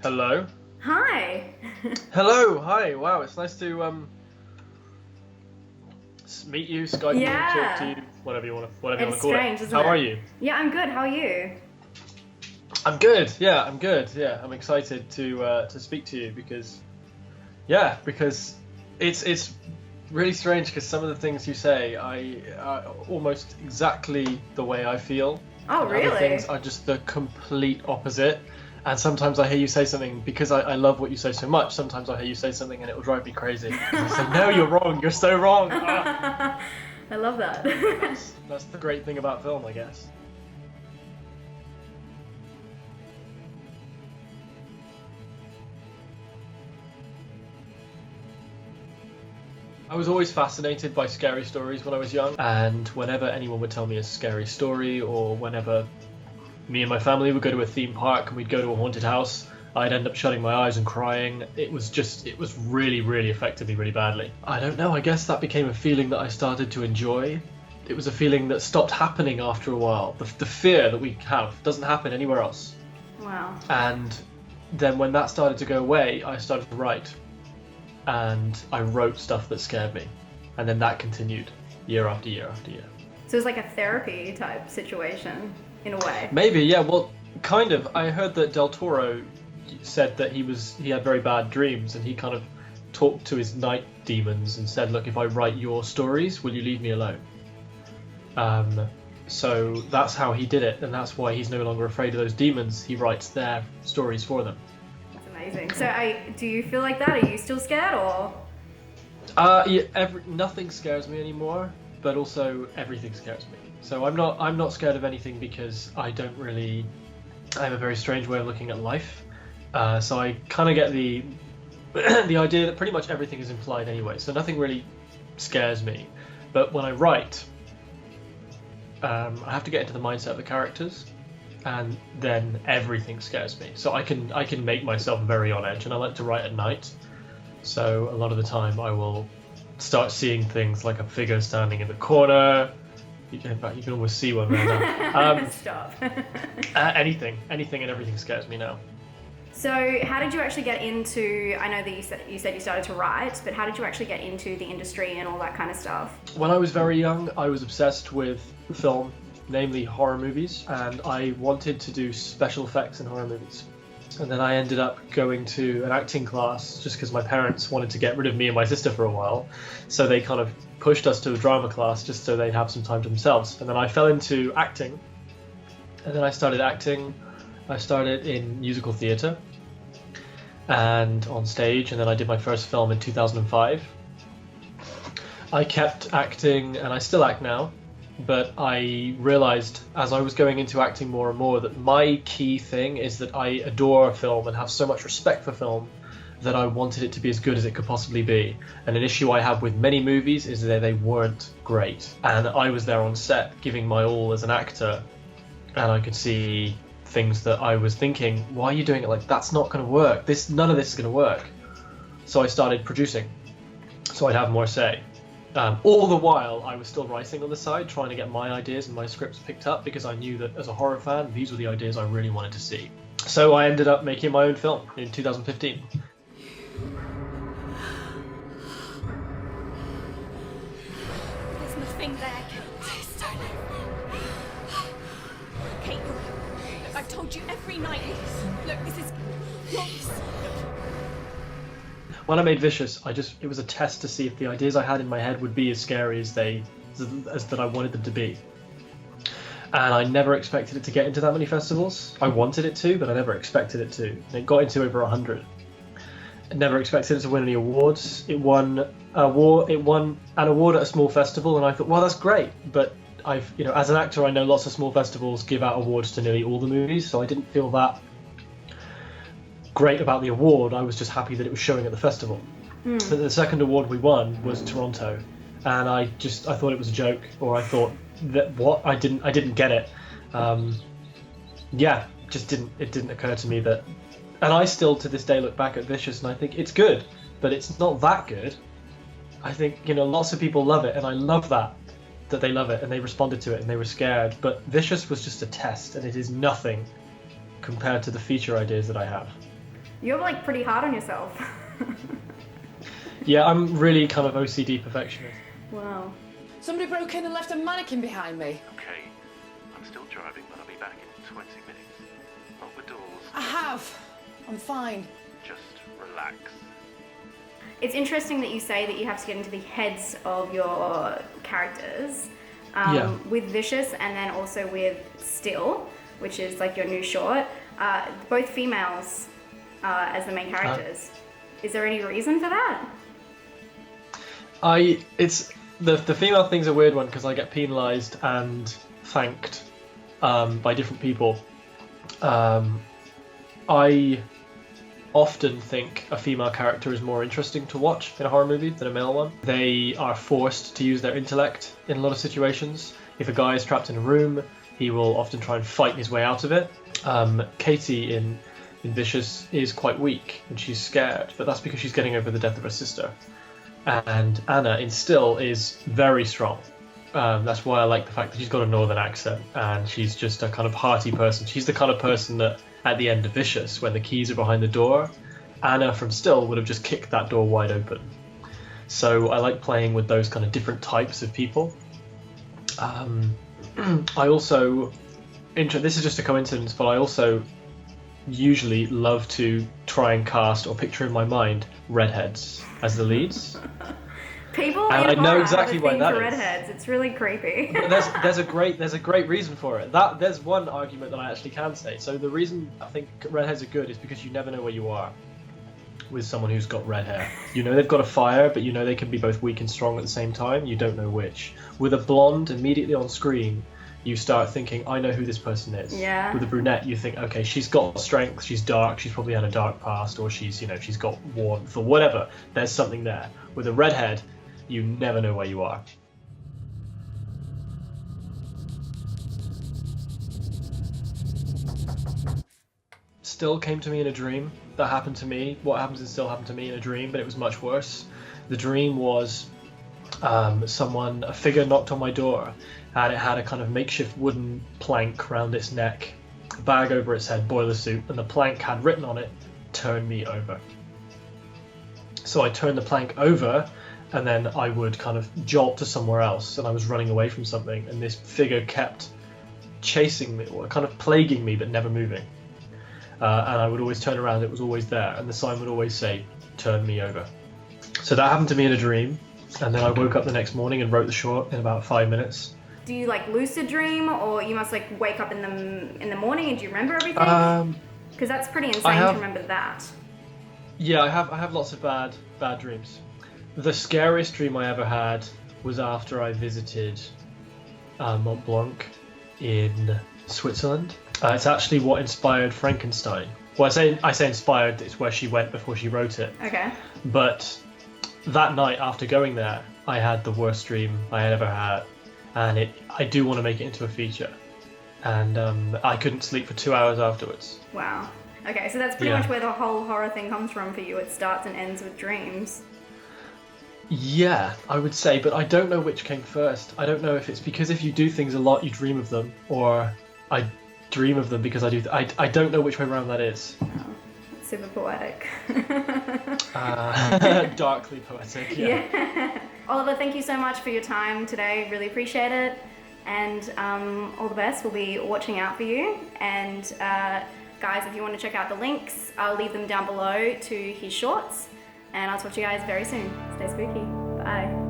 Hello. Hi. Hello. Hi. Wow, it's nice to meet you, Skype you, talk to you, whatever you want to call It's strange, it. isn't How it? are you? Yeah, I'm good. How are you? I'm good. Yeah, I'm good. Yeah, I'm excited to speak to you because it's really strange because some of the things you say I are almost exactly the way I feel. Oh, and really? Other things are just the complete opposite. And sometimes I hear you say something because I love what you say so much. Sometimes I hear you say something and it will drive me crazy. I say, no, you're wrong. You're so wrong. Ah. I love that. That's the great thing about film, I guess. I was always fascinated by scary stories when I was young, and whenever anyone would tell me a scary story, or whenever me and my family would go to a theme park and we'd go to a haunted house, I'd end up shutting my eyes and crying. It was really, really affected me really badly. I don't know, I guess that became a feeling that I started to enjoy. It was a feeling that stopped happening after a while. The fear that we have doesn't happen anywhere else. Wow. And then when that started to go away, I started to write. And I wrote stuff that scared me. And then that continued year after year after year. So it's like a therapy type situation, in a way. Maybe, yeah, well, kind of. I heard that Del Toro said that he had very bad dreams, and he kind of talked to his night demons and said, look, if I write your stories, will you leave me alone? So that's how he did it, and that's why he's no longer afraid of those demons. He writes their stories for them. That's amazing. So do you feel like that? Are you still scared, or? Yeah, nothing scares me anymore, but also everything scares me. So I'm not scared of anything because I have a very strange way of looking at life. So I kind of get the the idea that pretty much everything is implied anyway. So nothing really scares me. But when I write, I have to get into the mindset of the characters, and then everything scares me. So I can make myself very on edge, and I like to write at night. So a lot of the time I will start seeing things like a figure standing in the corner. In fact, you can almost see one right now. Stop. Anything and everything scares me now. So how did you actually get into, I know that you said you started to write, but how did you actually get into the industry and all that kind of stuff? When I was very young, I was obsessed with film, namely horror movies, and I wanted to do special effects in horror movies. And then I ended up going to an acting class just because my parents wanted to get rid of me and my sister for a while. So they kind of pushed us to a drama class just so they'd have some time to themselves. And then I fell into acting. And then I started acting. I started in musical theatre and on stage. And then I did my first film in 2005. I kept acting, and I still act now. But I realised as I was going into acting more and more that my key thing is that I adore film and have so much respect for film that I wanted it to be as good as it could possibly be. And an issue I have with many movies is that they weren't great. And I was there on set giving my all as an actor, and I could see things that I was thinking, why are you doing it? Like, that's not going to work. None of this is going to work. So I started producing, so I'd have more say. All the while, I was still writing on the side, trying to get my ideas and my scripts picked up, because I knew that as a horror fan, these were the ideas I really wanted to see. So I ended up making my own film in 2015. There's nothing there, Kate. Please don't. Kate, look, I've told you every night. Look, this is not... When I made Vicious, it was a test to see if the ideas I had in my head would be as scary as that I wanted them to be. And I never expected it to get into that many festivals. I wanted it to, but I never expected it to. And it got into over 100. I never expected it to win any awards. It won an award at a small festival, and I thought, well, that's great. But as an actor, I know lots of small festivals give out awards to nearly all the movies, so I didn't feel that great about the award. I was just happy that it was showing at the festival. But the second award we won was Toronto, and I thought it was a joke, or I thought that I didn't get it. It didn't occur to me that, and I still to this day look back at Vicious and I think it's good, but it's not that good. I think lots of people love it, and I love that that they love it and they responded to it and they were scared. But Vicious was just a test, and it is nothing compared to the feature ideas that I have. You're like pretty hard on yourself. Yeah, I'm really kind of OCD perfectionist. Wow. Somebody broke in and left a mannequin behind me. Okay, I'm still driving, but I'll be back in 20 minutes. Lock the doors. I have. I'm fine. Just relax. It's interesting that you say that you have to get into the heads of your characters. Yeah. With Vicious and then also with Still, which is like your new short. Both females as the main characters. Is there any reason for that? It's the female thing's a weird one because I get penalised and thanked by different people. I often think a female character is more interesting to watch in a horror movie than a male one. They are forced to use their intellect in a lot of situations. If a guy is trapped in a room, he will often try and fight his way out of it. Katie in Vicious is quite weak and she's scared, but that's because she's getting over the death of her sister. And Anna in Still is very strong. That's why I like the fact that she's got a northern accent and she's just a kind of hearty person. She's the kind of person that at the end of Vicious, when the keys are behind the door, Anna from Still would have just kicked that door wide open. So I like playing with those kind of different types of people. I also, this is just a coincidence, but I also usually love to try and cast or picture in my mind redheads as the leads. People And in I know horror exactly have a why thing that for is. redheads. It's really creepy. But there's a great reason for it. There's one argument that I actually can say. So the reason I think redheads are good is because you never know where you are with someone who's got red hair. You know they've got a fire, but you know they can be both weak and strong at the same time. You don't know which. With a blonde, immediately on screen, you start thinking, I know who this person is. Yeah. With a brunette, you think, okay, she's got strength, she's dark, she's probably had a dark past, or she's got warmth or whatever. There's something there. With a redhead, you never know where you are. Still came to me in a dream. That happened to me. What happens in Still happened to me in a dream, but it was much worse. The dream was a figure knocked on my door, and it had a kind of makeshift wooden plank round its neck, a bag over its head, boiler suit, and the plank had written on it, "Turn me over." So I turned the plank over, and then I would kind of jolt to somewhere else, and I was running away from something, and this figure kept chasing me, or kind of plaguing me, but never moving. And I would always turn around, it was always there, and the sign would always say, "Turn me over." So that happened to me in a dream, and then I woke up the next morning and wrote the short in about 5 minutes. Do you like lucid dream, or you must like wake up in the morning and do you remember everything? Because that's pretty insane to remember that. Yeah, I have lots of bad dreams. The scariest dream I ever had was after I visited Mont Blanc in Switzerland. It's actually what inspired Frankenstein. Well, I say inspired, it's where she went before she wrote it. Okay. But that night after going there, I had the worst dream I had ever had. And I do want to make it into a feature. And I couldn't sleep for 2 hours afterwards. Wow. Okay, so that's pretty much where the whole horror thing comes from for you. It starts and ends with dreams. Yeah, I would say, but I don't know which came first. I don't know if it's because if you do things a lot, you dream of them, or I dream of them because I do. I don't know which way around that is. Oh, that's super poetic. Darkly poetic. Yeah. Oliver, thank you so much for your time today. Really appreciate it, and all the best. We'll be watching out for you. And guys, if you want to check out the links, I'll leave them down below to his shorts. And I'll talk to you guys very soon. Stay spooky. Bye.